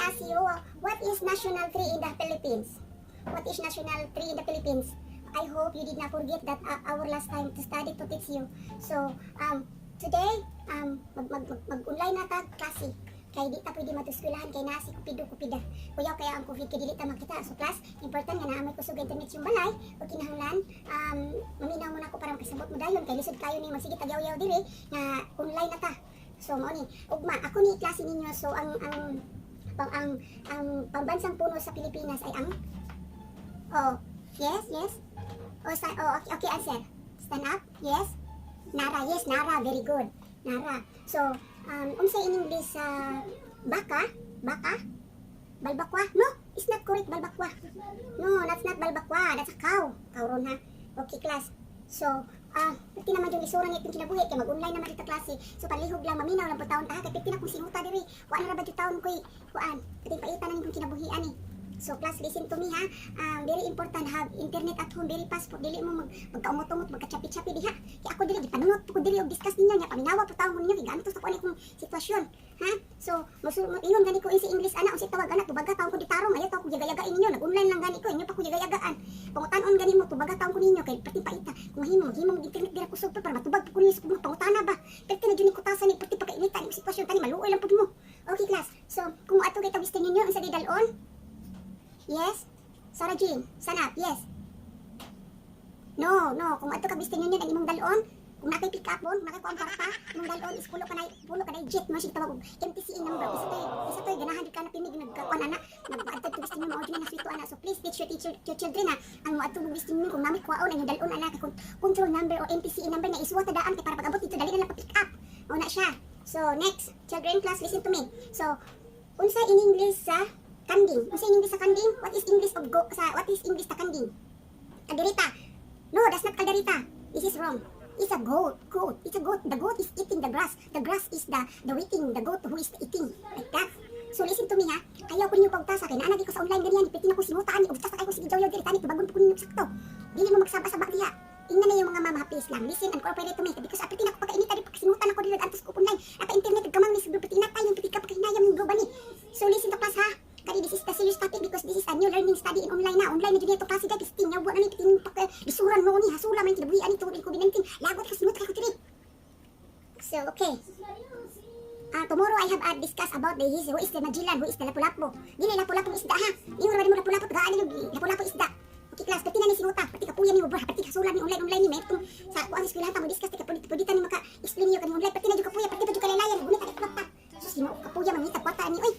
ask you, what is national tree in the Philippines? What is national tree in the Philippines? I hope you did not forget that our last time to study to teach you. So, today, mag-online na ta klase. Kaya di ta pwede matuskwelahan kay nasi kupido-kupida. Kuya kaya ang COVID kay dili ta makita. So class, important nga na may kusog internet yung balay o kinahanglan maminaw muna ko para makasabot mo dayon kay lisod kayo ni magsige tagyaw-yaw diri nga online na ta. So mao ni ugma ako ni klase ninyo. So ang pambansang puno sa Pilipinas ay ang yes. Okay, answer. Stand up. Yes. Nara. Yes, Nara. Very good. Nara. So, unsay in English baka? Balbakwa? No, it's not correct, balbakwa. No, that's not balbakwa. That's a cow. Cow ron ha. Okay, class. So, pati naman yung lisura niya itong kinabuhi. Kaya mag-online naman dito klase. So, palihog lang, maminaw lang po taon ta. Kaya pati na kung sinuta diri. Kuan na ba yung taon ko kuan. Pati paitan na yung kinabuhian eh. So class, listen to me ha. Very important have internet at home, very fast po. Dili mo magkaumot-umot, magkachapi-chapi diha. Kaya ako dili gipanunot ko dili og discuss ninyo nya paminawa po tawo ninyo gigamit sa kuan ikong sitwasyon, ha? So ingon gani ko si English ana unsa tawag ana tubaga tawo ko ditarong ayo tawo ko yagayagain ninyo. Nag-online lang gani ko inyo pa ko yagayagaan. Pangutan-on gani mo tubaga tawo ko ninyo kay pati paita. Kung mahimo internet dira ko super para matubag ko ninyo sa mga pangutana ba. Perti na jud ni ko tasa ni pati pagkainitan yung sitwasyon tani maluoy lang pud mo. Okay class. So kung ato kay tawistin ninyo unsa di dalon? Yes? Sarah Jean, sanap, yes. No. Kung ato ka bistin yun ang imong dalon, kung nakay pick up kung nakay kuang karta, imong dalon is pulo ka na jet mo siya tawag MTCE number. Isa toy ganahan di ka na pinig nagkakuan ana. Nag-add to bistin mo mao na swito ana. So please teach your children na ang mo ato bistin mo kung namit kuaon ang dalon ana kay control number o MTCE number na iswa ta daan kay para pag-abot dito dali na lang pa pick up. Mao na siya. So next, children class listen to me. So unsa in English sa kanding? Unsa in English sa kanding? What is English sa kanding? Kalderita. No, that's not kalderita. This is wrong. It's a goat. It's a goat. The goat is eating the grass. The grass is the eating. The goat who is eating. Like that. So listen to me ha. Ayaw ko ninyo pagtasa kay naanagi ko sa online ganyan. Piti na ko sinutaan ni og tasa kay ko sige jaw-jaw diri tani tubagon ko ninyo sakto. Dili mo magsaba-saba diha. Ingnan na yung mga mama please lang. Listen and cooperate to me because apiti na ko pagkainita di pagsinutan ako diri antos ko online. Apa internet gamang ni siguro piti na tayo piti ka paghinayam yung global ni. So listen to class ha. Kali this is the serious topic because this is a new learning study in online na. Online na dito klase dai kasi tingnan buwan ni piting isuran mo ni hasula man kinabuhi ani tungod COVID-19. Lagot ka sinut ka ko diri. So okay. Tomorrow I have discuss about who is the Magellan, who is the Lapu-Lapu. Dili Lapu-Lapu isda ha. Ingon ra mo Lapu-Lapu gaan ni Lapu-Lapu isda. Okay class, pati na ni sinuta, pati kapuya ni mo bra, pati hasula ni online ni may itong sa kuan eskwelahan ta mo discuss ka pwede ta ni maka explain niyo kan online pati na jud kapuya, pati na jud kalalayan gunit ta. So sino kapuya mangita kwata ni oy.